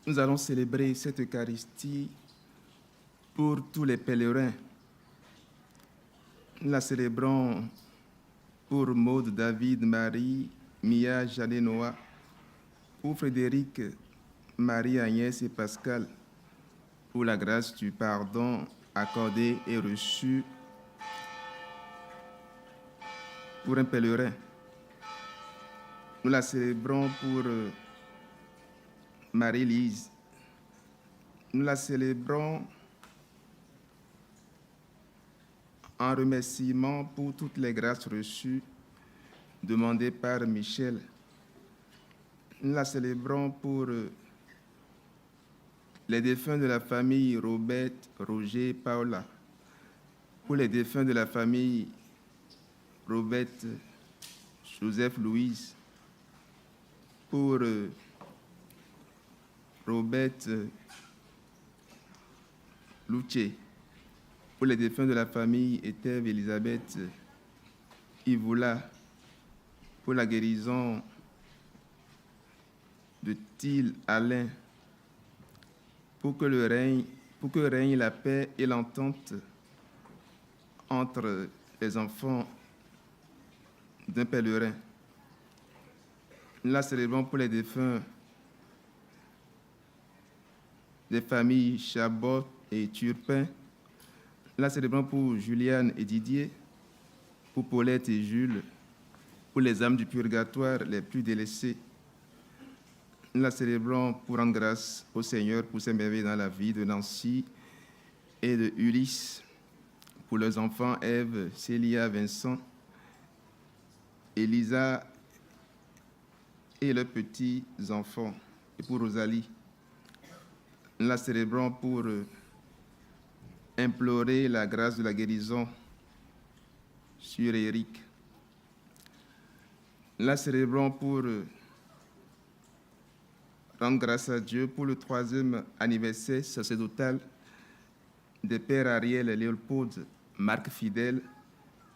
Nous allons célébrer cette Eucharistie pour tous les pèlerins. Nous la célébrons pour Maud, David, Marie, Mia, Jeanne, Noah, pour Frédéric, Marie, Agnès et Pascal, pour la grâce du pardon accordé et reçu pour un pèlerin. Nous la célébrons pour Marie-Lise. Nous la célébrons en remerciement pour toutes les grâces reçues demandées par Michel. Nous la célébrons pour les défunts de la famille Robert, Roger, Paola, pour les défunts de la famille Robert, Joseph, Louise, pour Robert, Luce, pour les défunts de la famille Éthève, Elisabeth, Ivoula, pour la guérison de Thiel, Alain, pour que règne la paix et l'entente entre les enfants d'un pèlerin. Nous la célébrons pour les défunts des familles Chabot et Turpin. Nous la célébrons pour Juliane et Didier, pour Paulette et Jules, pour les âmes du purgatoire les plus délaissées. Nous la célébrons pour rendre grâce au Seigneur pour ses merveilles dans la vie de Nancy et de Ulysse, pour leurs enfants Ève, Célia, Vincent, Elisa et leurs petits-enfants, et pour Rosalie. Nous la célébrons pour implorer la grâce de la guérison sur Éric. Nous la célébrons pour rendre grâce à Dieu pour le 3e anniversaire sacerdotal des pères Ariel, Léopold, Marc Fidèle,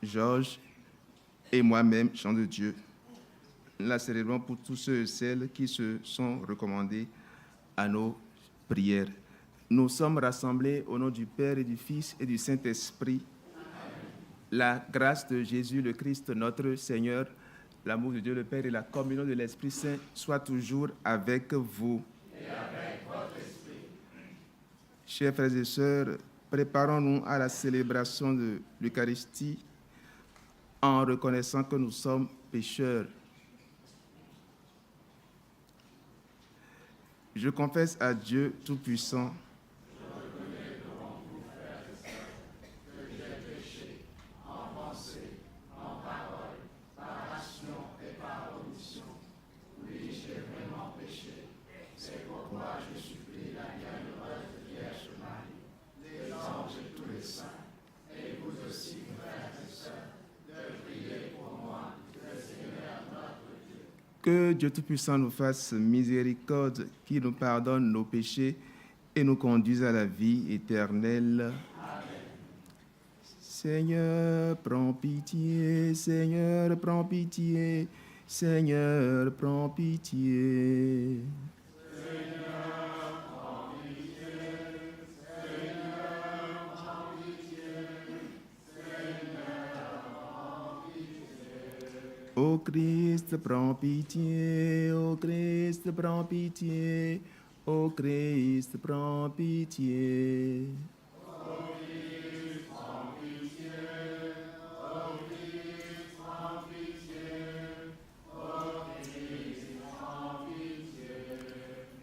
Georges et moi-même, Jean de Dieu. Nous la célébrons pour tous ceux et celles qui se sont recommandés à nos prières. Nous sommes rassemblés au nom du Père et du Fils et du Saint-Esprit. La grâce de Jésus le Christ, notre Seigneur, l'amour de Dieu le Père et la communion de l'Esprit Saint soient toujours avec vous. Et avec votre esprit. Chers frères et sœurs, préparons-nous à la célébration de l'Eucharistie en reconnaissant que nous sommes pécheurs. Je confesse à Dieu Tout-Puissant que Dieu Tout-Puissant nous fasse miséricorde, qu'il nous pardonne nos péchés et nous conduise à la vie éternelle. Amen. Seigneur, prends pitié, Seigneur, prends pitié, Seigneur, prends pitié. Ô Christ, prends pitié, ô Christ, prends pitié, ô Christ, prends pitié.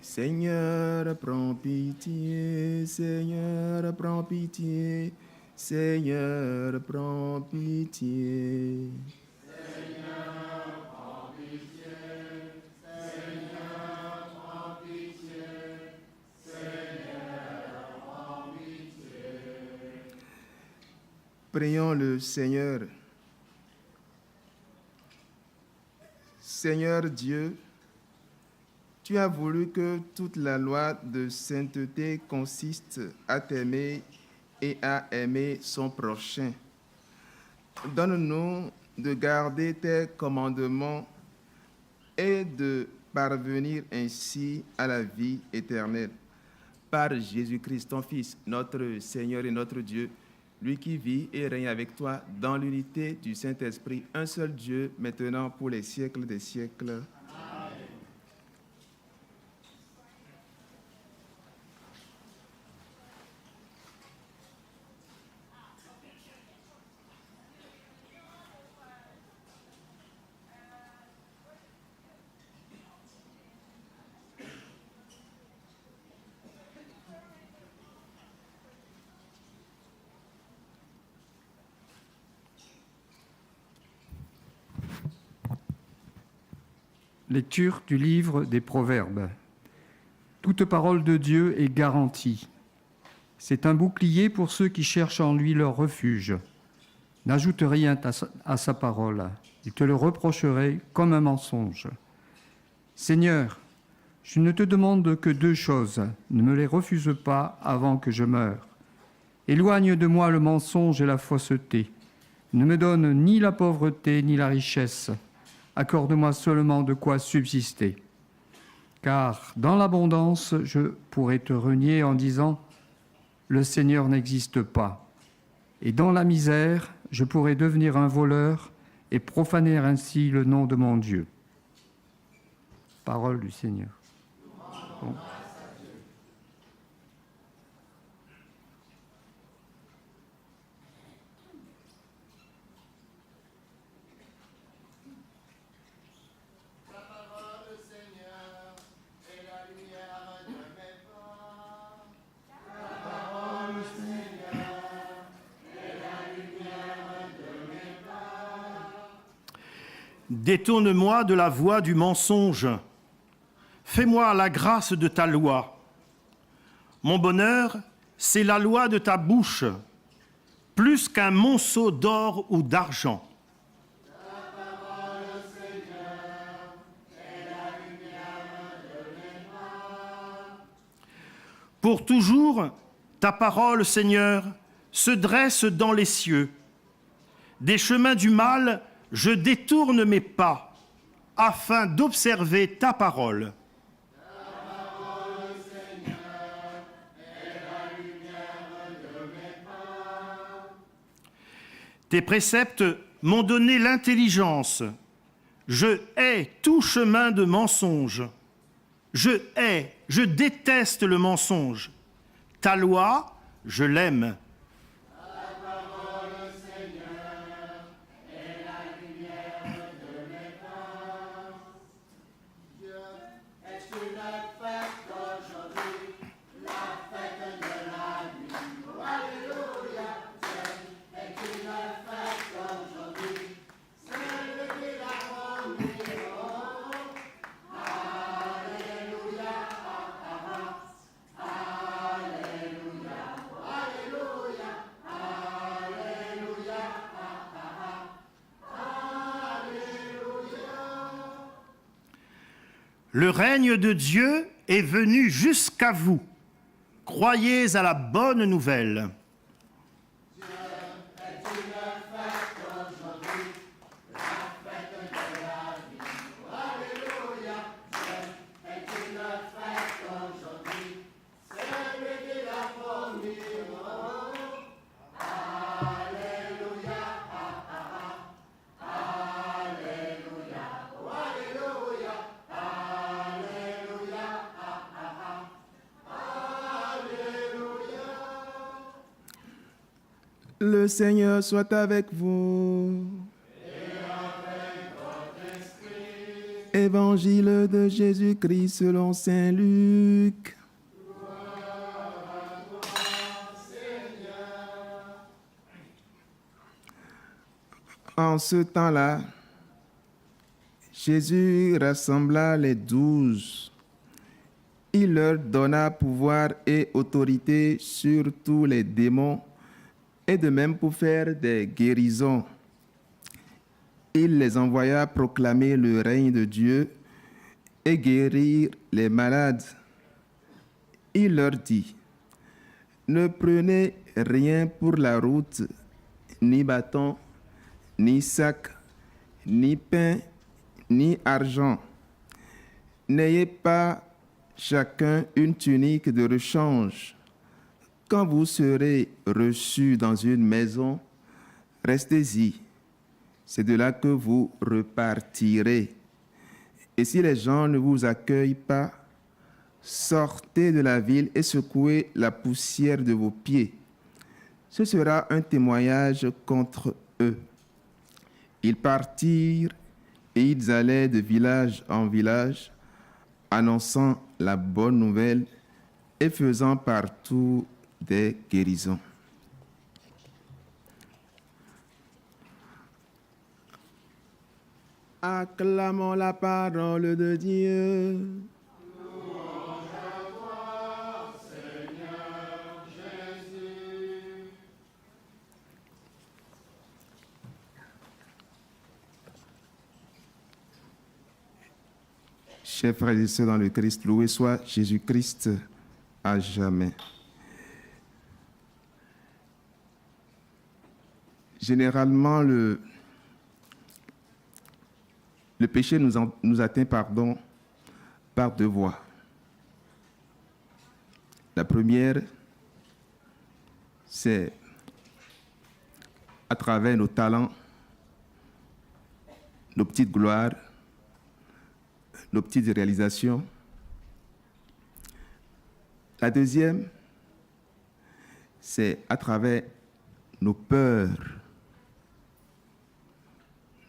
Seigneur, prends pitié, Seigneur, prends pitié, Seigneur, prends pitié. Prions le Seigneur. Seigneur Dieu, tu as voulu que toute la loi de sainteté consiste à t'aimer et à aimer son prochain. Donne-nous de garder tes commandements et de parvenir ainsi à la vie éternelle. Par Jésus-Christ, ton Fils, notre Seigneur et notre Dieu, lui qui vit et règne avec toi dans l'unité du Saint-Esprit, un seul Dieu, maintenant pour les siècles des siècles. Lecture du livre des Proverbes. Toute parole de Dieu est garantie. C'est un bouclier pour ceux qui cherchent en lui leur refuge. N'ajoute rien à sa parole. Il te le reprocherait comme un mensonge. Seigneur, je ne te demande que 2 choses. Ne me les refuse pas avant que je meure. Éloigne de moi le mensonge et la fausseté. Ne me donne ni la pauvreté ni la richesse. Accorde-moi seulement de quoi subsister. Car dans l'abondance, je pourrais te renier en disant « Le Seigneur n'existe pas ». Et dans la misère, je pourrais devenir un voleur et profaner ainsi le nom de mon Dieu. Parole du Seigneur. Bon. Détourne-moi de la voie du mensonge. Fais-moi la grâce de ta loi. Mon bonheur, c'est la loi de ta bouche, plus qu'un monceau d'or ou d'argent. Pour toujours, ta parole, Seigneur, se dresse dans les cieux. Des chemins du mal, je détourne mes pas, afin d'observer ta parole. Tes préceptes m'ont donné l'intelligence. Je hais tout chemin de mensonge. Je déteste le mensonge. Ta loi, je l'aime. Le règne de Dieu est venu jusqu'à vous. Croyez à la bonne nouvelle. Le Seigneur soit avec vous. Et avec votre esprit. Évangile de Jésus-Christ selon saint Luc. Gloire à toi, Seigneur. En ce temps-là, Jésus rassembla les 12. Il leur donna pouvoir et autorité sur tous les démons et de même pour faire des guérisons. Il les envoya proclamer le règne de Dieu et guérir les malades. Il leur dit, « Ne prenez rien pour la route, ni bâton, ni sac, ni pain, ni argent. N'ayez pas chacun une tunique de rechange. Quand vous serez reçus dans une maison, restez-y. C'est de là que vous repartirez. Et si les gens ne vous accueillent pas, sortez de la ville et secouez la poussière de vos pieds. Ce sera un témoignage contre eux. Ils partirent et ils allaient de village en village, annonçant la bonne nouvelle et faisant partout des guérisons. Acclamons la parole de Dieu. Chers frères et sœurs dans le Christ, loué soit Jésus-Christ à jamais. Généralement, le péché nous atteint par deux voies. La première, c'est à travers nos talents, nos petites gloires, nos petites réalisations. La deuxième, c'est à travers nos peurs,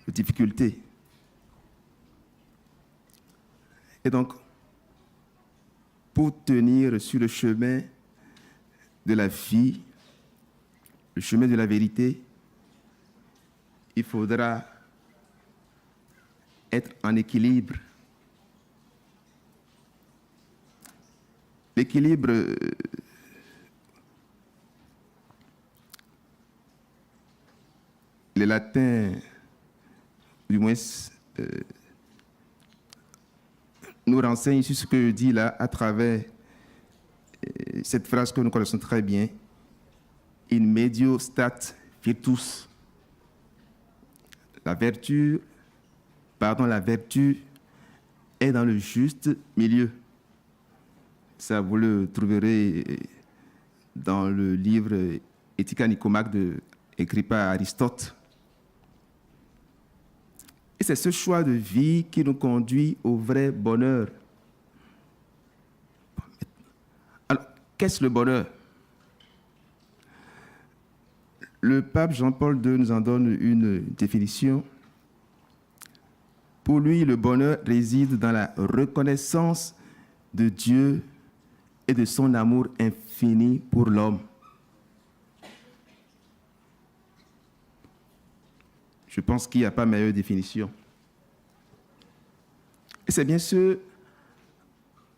nos difficultés. Et donc, pour tenir sur le chemin de la vie, le chemin de la vérité, il faudra être en équilibre. L'équilibre, les latins, du moins, nous renseignent sur ce que je dis là à travers cette phrase que nous connaissons très bien, in medio stat virtus. La vertu est dans le juste milieu. Ça, vous le trouverez dans le livre Éthica Nicomaque écrit par Aristote. Et c'est ce choix de vie qui nous conduit au vrai bonheur. Alors, qu'est-ce le bonheur? Le pape Jean-Paul II nous en donne une définition. Pour lui, le bonheur réside dans la reconnaissance de Dieu et de son amour infini pour l'homme. Je pense qu'il n'y a pas meilleure définition. Et c'est bien ce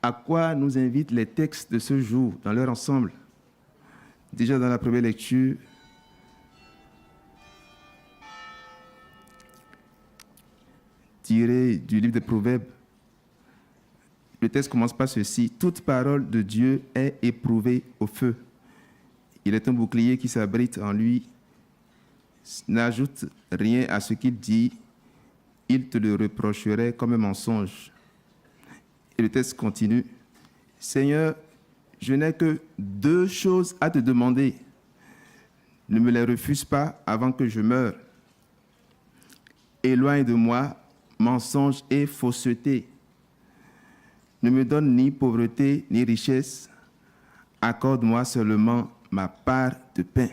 à quoi nous invitent les textes de ce jour dans leur ensemble. Déjà dans la première lecture, tirée du livre des Proverbes, le texte commence par ceci: toute parole de Dieu est éprouvée au feu. Il est un bouclier qui s'abrite en lui. N'ajoute rien à ce qu'il dit, il te le reprocherait comme un mensonge. Et le texte continue: Seigneur, je n'ai que 2 choses à te demander. Ne me les refuse pas avant que je meure. Éloigne de moi mensonge et fausseté. Ne me donne ni pauvreté ni richesse. Accorde-moi seulement ma part de pain.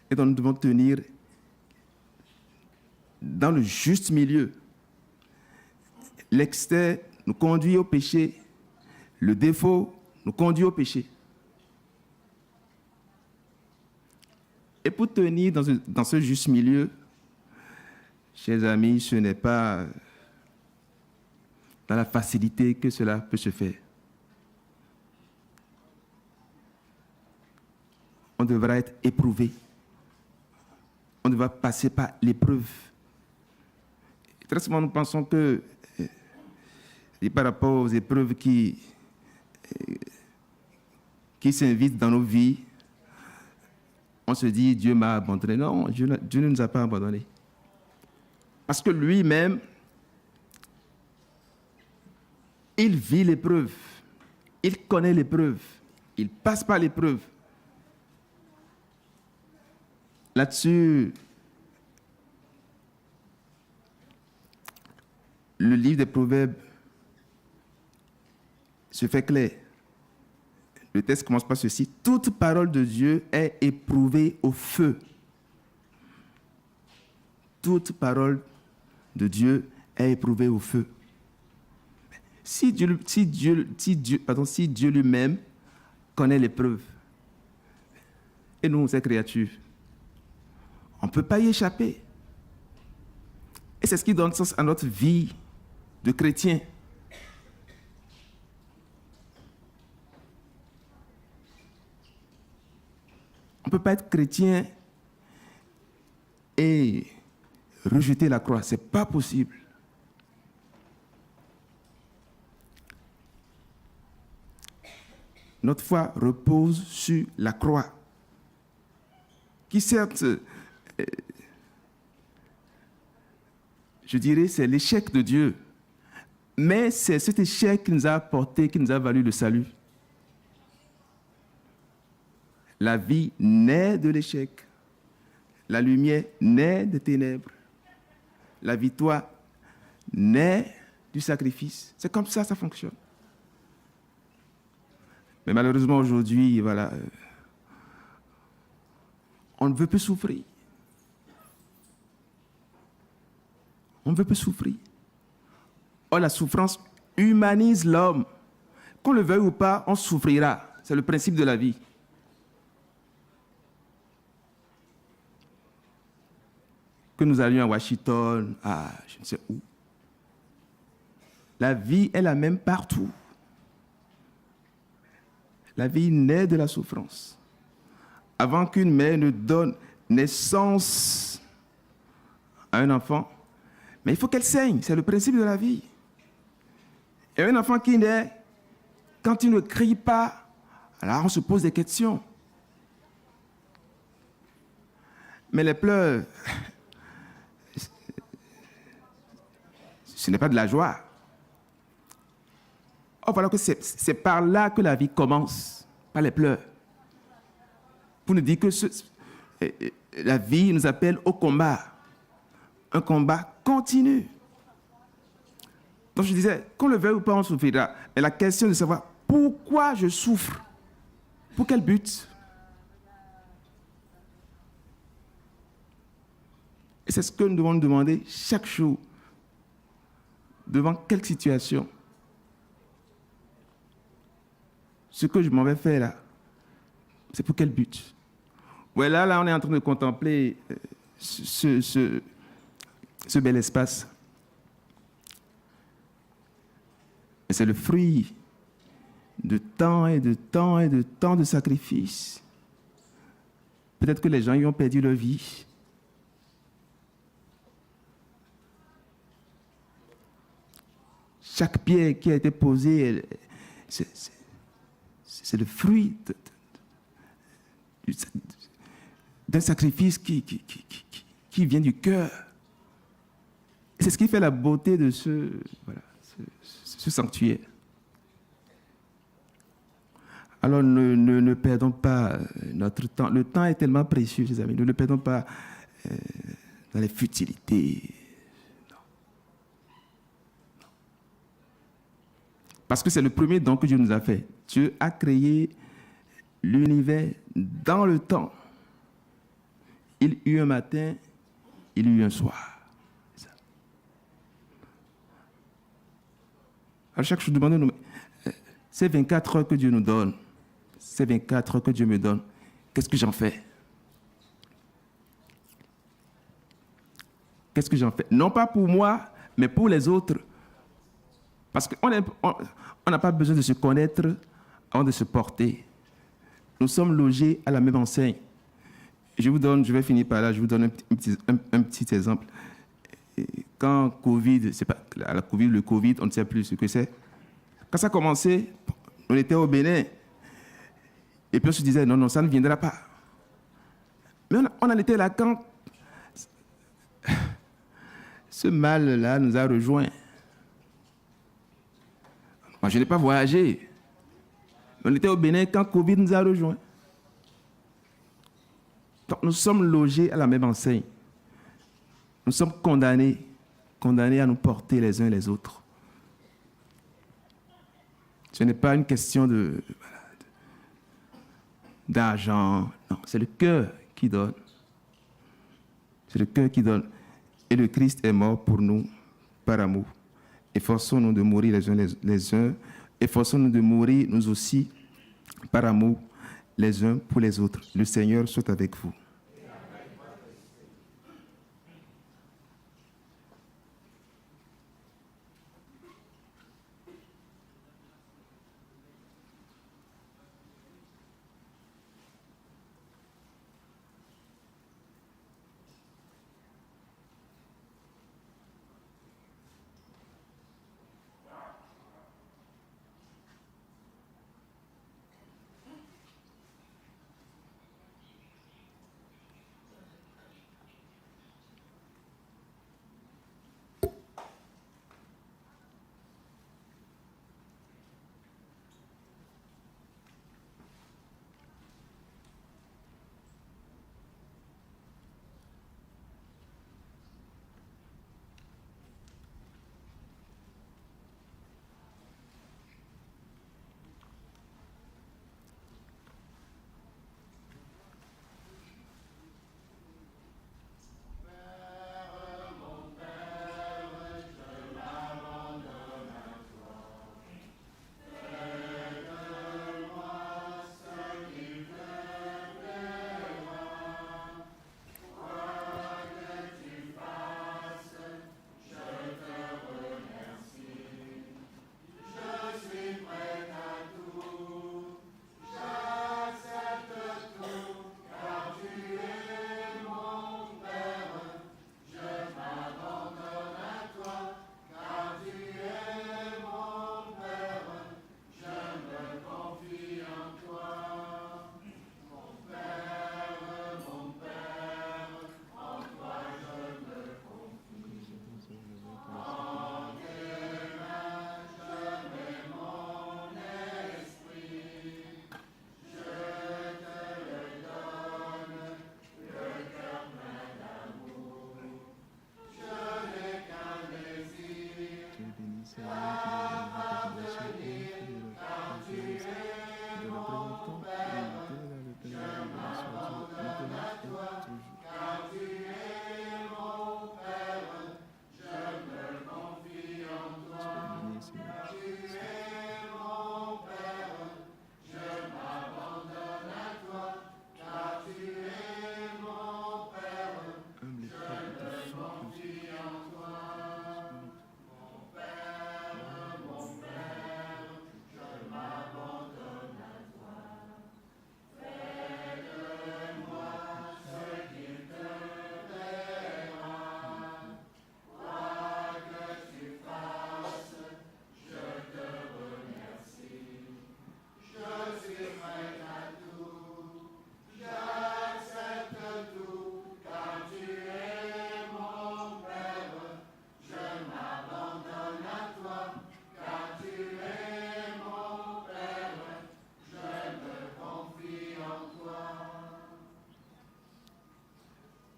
Et donc nous devons tenir dans le juste milieu. L'excès nous conduit au péché. Le défaut nous conduit au péché. Et pour tenir dans ce juste milieu, chers amis, ce n'est pas dans la facilité que cela peut se faire. On devra être éprouvé. On devra passer par l'épreuve. Très souvent, nous pensons que, et par rapport aux épreuves qui s'invitent dans nos vies, on se dit Dieu m'a abandonné. Non, Dieu ne nous a pas abandonnés. Parce que lui-même, il vit l'épreuve, il connaît l'épreuve, il passe par l'épreuve. Là-dessus, le livre des Proverbes se fait clair. Le texte commence par ceci. Toute parole de Dieu est éprouvée au feu. Toute parole de Dieu est éprouvée au feu. Si Dieu lui-même connaît l'épreuve, et nous, ces créatures, on ne peut pas y échapper. Et c'est ce qui donne sens à notre vie de chrétien. On ne peut pas être chrétien et rejeter la croix. Ce n'est pas possible. Notre foi repose sur la croix, qui certes, je dirais, c'est l'échec de Dieu, mais c'est cet échec qui nous a apporté, qui nous a valu le salut. La vie naît de l'échec. La lumière naît des ténèbres. La victoire naît du sacrifice. C'est comme ça fonctionne. Mais malheureusement, aujourd'hui, voilà, on ne veut plus souffrir. On ne veut plus souffrir. Or, la souffrance humanise l'homme. Qu'on le veuille ou pas, on souffrira. C'est le principe de la vie. Que nous allions à Washington, à je ne sais où. La vie est la même partout. La vie naît de la souffrance. Avant qu'une mère ne donne naissance à un enfant, mais il faut qu'elle saigne, c'est le principe de la vie. Et un enfant qui naît, quand il ne crie pas, alors on se pose des questions. Mais les pleurs, ce n'est pas de la joie. Oh, voilà que c'est par là que la vie commence, par les pleurs. Pour nous dire que la vie nous appelle au combat. Un combat continu. Donc je disais, qu'on le veuille ou pas, on souffrira. Mais la question de savoir pourquoi je souffre, pour quel but? Et c'est ce que nous devons nous demander chaque jour. Devant quelle situation? Ce que je m'en vais faire là, c'est pour quel but? Voilà, là, on est en train de contempler ce bel espace. Et c'est le fruit de temps et de temps et de temps de sacrifice. Peut-être que les gens y ont perdu leur vie. Chaque pierre qui a été posée, c'est le fruit d'un sacrifice qui vient du cœur. C'est ce qui fait la beauté de ce sanctuaire. Alors ne perdons pas notre temps. Le temps est tellement précieux, les amis. Ne le perdons pas dans les futilités. Parce que c'est le premier don que Dieu nous a fait. Dieu a créé l'univers dans le temps. Il y eut un matin, il y eut un soir. Alors chaque jour, demandons-nous, ces 24 heures que Dieu nous donne, ces 24 heures que Dieu me donne, qu'est-ce que j'en fais? Qu'est-ce que j'en fais? Non pas pour moi, mais pour les autres. Parce qu'on n'a pas besoin de se connaître avant de se porter. Nous sommes logés à la même enseigne. Je vais finir par là, je vous donne un petit exemple. Quand Covid, c'est pas la Covid, le Covid, on ne sait plus ce que c'est. Quand ça a commencé, on était au Bénin. Et puis on se disait, non, ça ne viendra pas. Mais on en était là quand ce mal-là nous a rejoints. Moi, je n'ai pas voyagé. On était au Bénin quand Covid nous a rejoints. Donc, nous sommes logés à la même enseigne. Nous sommes condamnés à nous porter les uns les autres. Ce n'est pas une question d'argent. Non, c'est le cœur qui donne. C'est le cœur qui donne. Et le Christ est mort pour nous par amour. Efforçons-nous de mourir les uns. Efforçons-nous de mourir nous aussi par amour les uns pour les autres. Le Seigneur soit avec vous.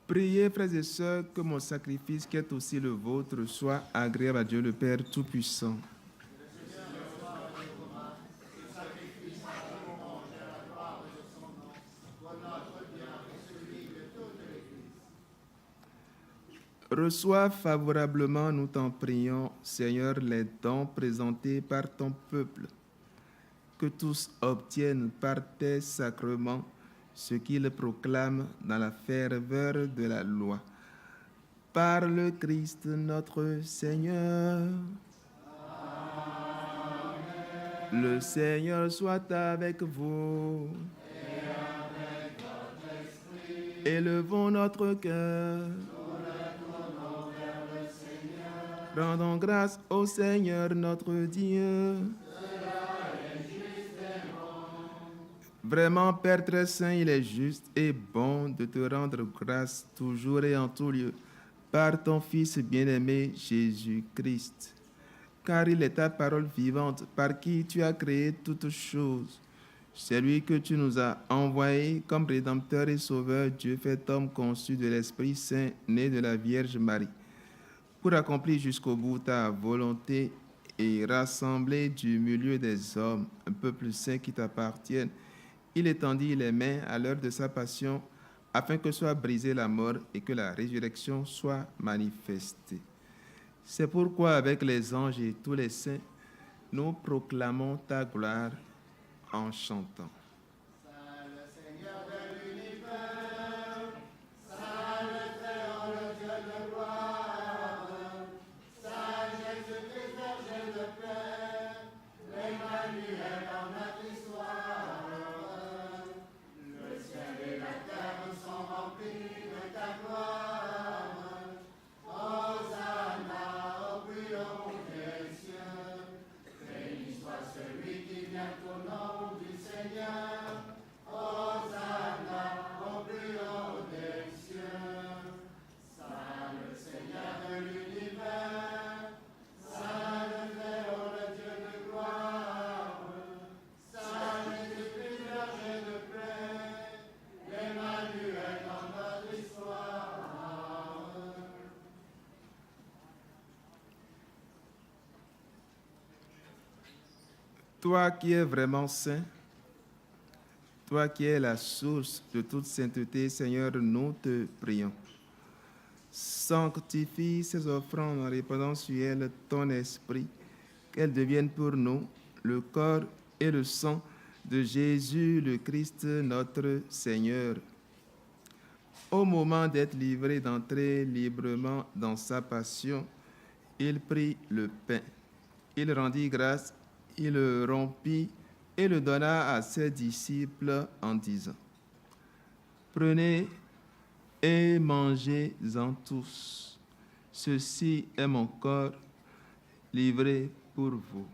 Priez, frères et sœurs, que mon sacrifice, qui est aussi le vôtre, soit agréable à Dieu le Père Tout-Puissant. Reçois favorablement, nous t'en prions, Seigneur, les dons présentés par ton peuple, que tous obtiennent par tes sacrements ce qu'ils proclament dans la ferveur de la loi. Par le Christ notre Seigneur. Amen. Le Seigneur soit avec vous. Et avec votre esprit. Élevons notre cœur. Rendons grâce au Seigneur notre Dieu. Vraiment, Père très saint, il est juste et bon de te rendre grâce toujours et en tout lieu par ton Fils bien-aimé Jésus-Christ. Car il est ta parole vivante par qui tu as créé toutes choses. C'est lui que tu nous as envoyé comme Rédempteur et Sauveur, Dieu fait homme conçu de l'Esprit Saint, né de la Vierge Marie, pour accomplir jusqu'au bout ta volonté et rassembler du milieu des hommes un peuple saint qui t'appartienne. Il étendit les mains à l'heure de sa passion, afin que soit brisée la mort et que la résurrection soit manifestée. C'est pourquoi, avec les anges et tous les saints, nous proclamons ta gloire en chantant. Toi qui es vraiment saint, toi qui es la source de toute sainteté, Seigneur, nous te prions. Sanctifie ces offrandes en répandant sur elles ton esprit, qu'elles deviennent pour nous le corps et le sang de Jésus le Christ, notre Seigneur. Au moment d'être livré, d'entrer librement dans sa passion, il prit le pain. Il rendit grâce, il le rompit et le donna à ses disciples en disant: Prenez et mangez-en tous. Ceci est mon corps livré pour vous.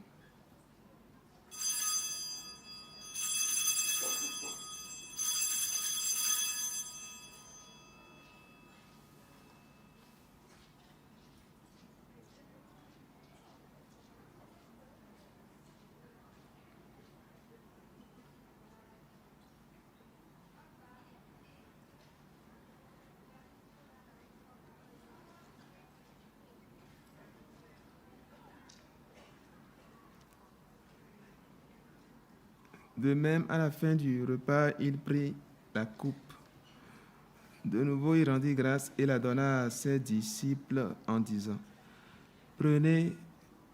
De même, à la fin du repas, il prit la coupe. De nouveau, il rendit grâce et la donna à ses disciples en disant: Prenez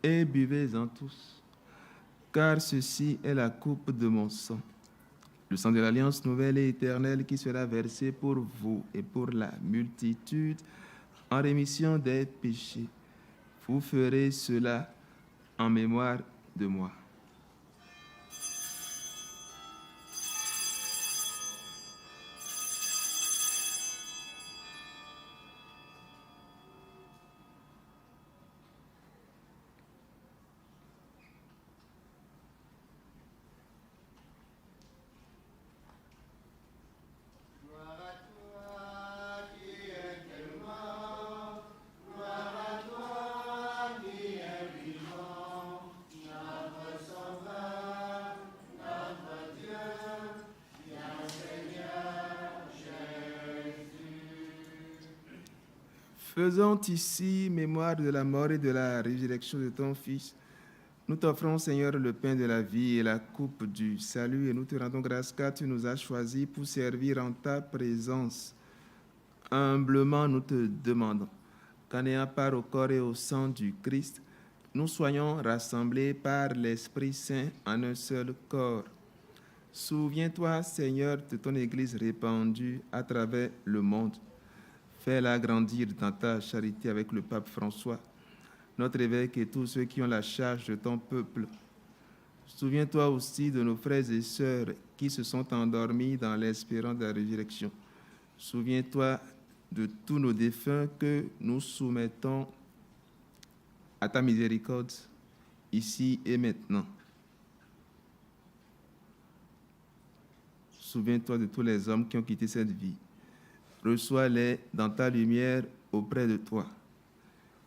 et buvez-en tous, car ceci est la coupe de mon sang, le sang de l'alliance nouvelle et éternelle qui sera versé pour vous et pour la multitude en rémission des péchés. Vous ferez cela en mémoire de moi. Faisons ici mémoire de la mort et de la résurrection de ton Fils. Nous t'offrons, Seigneur, le pain de la vie et la coupe du salut, et nous te rendons grâce car tu nous as choisis pour servir en ta présence. Humblement, nous te demandons qu'en ayant part au corps et au sang du Christ, nous soyons rassemblés par l'Esprit Saint en un seul corps. Souviens-toi, Seigneur, de ton Église répandue à travers le monde. Fais-la grandir dans ta charité avec le pape François, notre évêque et tous ceux qui ont la charge de ton peuple. Souviens-toi aussi de nos frères et sœurs qui se sont endormis dans l'espérance de la résurrection. Souviens-toi de tous nos défunts que nous soumettons à ta miséricorde, ici et maintenant. Souviens-toi de tous les hommes qui ont quitté cette vie. Reçois-les dans ta lumière auprès de toi.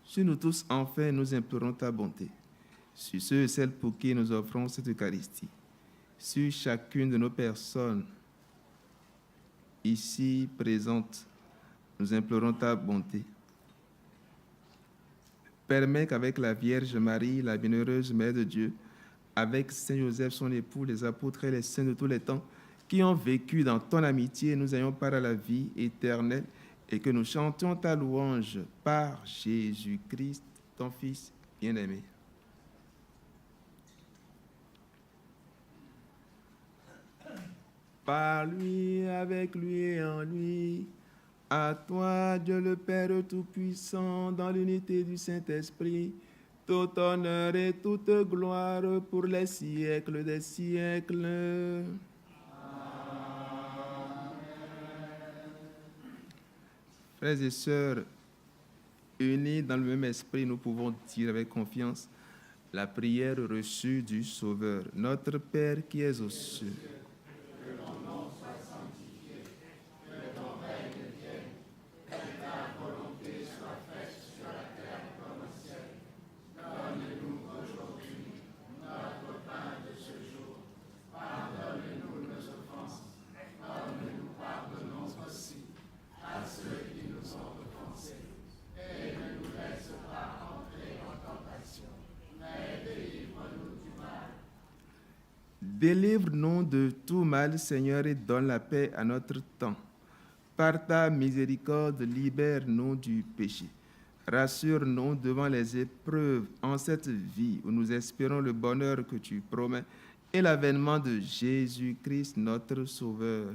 Sur nous tous, enfin, nous implorons ta bonté. Sur ceux et celles pour qui nous offrons cette Eucharistie. Sur chacune de nos personnes ici présentes, nous implorons ta bonté. Permets qu'avec la Vierge Marie, la bienheureuse Mère de Dieu, avec Saint Joseph, son époux, les apôtres et les saints de tous les temps, qui ont vécu dans ton amitié, nous ayons part à la vie éternelle et que nous chantions ta louange par Jésus-Christ, ton Fils bien-aimé. Par lui, avec lui et en lui, à toi, Dieu le Père Tout-Puissant, dans l'unité du Saint-Esprit, tout honneur et toute gloire pour les siècles des siècles. Frères et sœurs, unis dans le même esprit, nous pouvons dire avec confiance la prière reçue du Sauveur. Notre Père qui es aux cieux, délivre-nous de tout mal, Seigneur, et donne la paix à notre temps. Par ta miséricorde, libère-nous du péché. Rassure-nous devant les épreuves en cette vie où nous espérons le bonheur que tu promets et l'avènement de Jésus-Christ, notre Sauveur.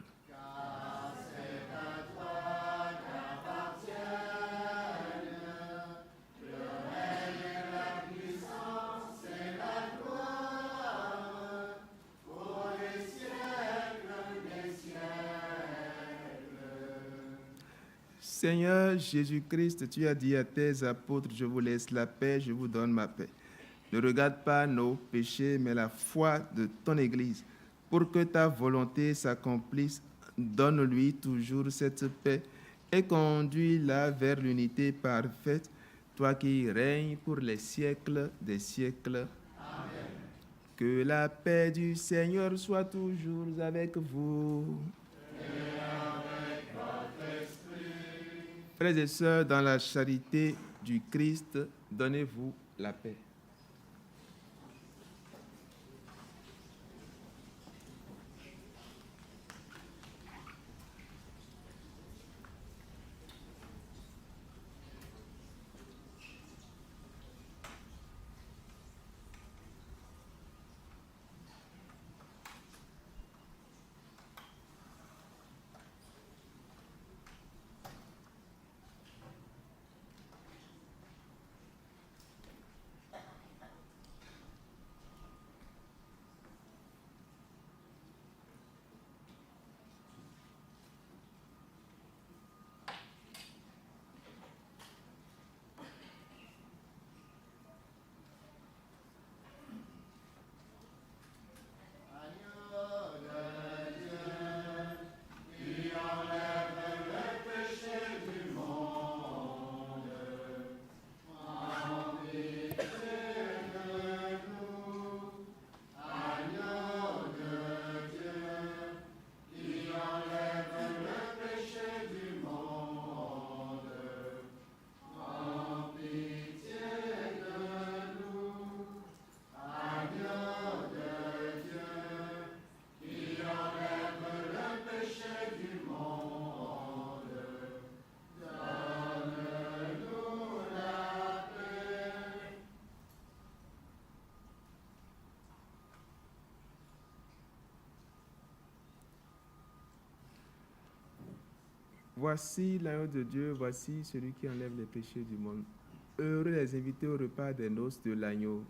Seigneur Jésus-Christ, tu as dit à tes apôtres, je vous laisse la paix, je vous donne ma paix. Ne regarde pas nos péchés, mais la foi de ton Église. Pour que ta volonté s'accomplisse, donne-lui toujours cette paix et conduis-la vers l'unité parfaite, toi qui règnes pour les siècles des siècles. Amen. Que la paix du Seigneur soit toujours avec vous. Frères et sœurs, dans la charité du Christ, donnez-vous la paix. Voici l'agneau de Dieu, voici celui qui enlève les péchés du monde. Heureux les invités au repas des noces de l'agneau.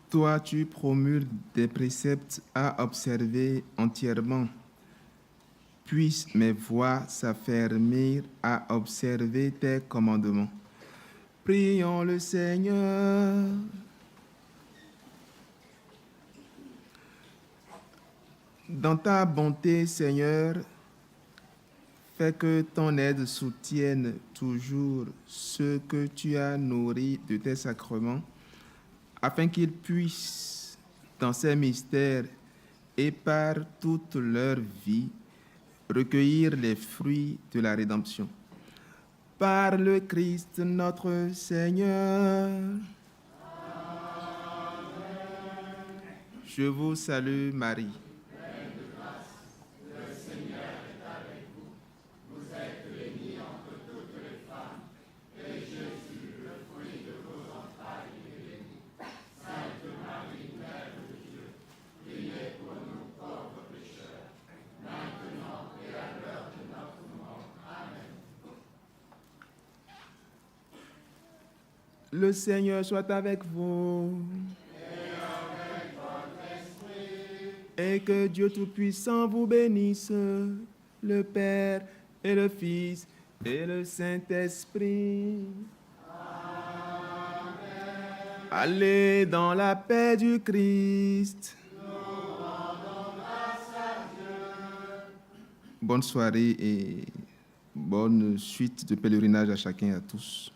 Toi, tu promulgues des préceptes à observer entièrement. Puissent mes voix s'affermir à observer tes commandements. Prions le Seigneur. Dans ta bonté, Seigneur, fais que ton aide soutienne toujours ceux que tu as nourris de tes sacrements, afin qu'ils puissent, dans ces mystères et par toute leur vie, recueillir les fruits de la rédemption. Par le Christ notre Seigneur. Je vous salue Marie. Le Seigneur soit avec vous. Et que Dieu Tout-Puissant vous bénisse, le Père et le Fils et le Saint-Esprit. Amen. Allez dans la paix du Christ. Bonne soirée et bonne suite de pèlerinage à chacun et à tous.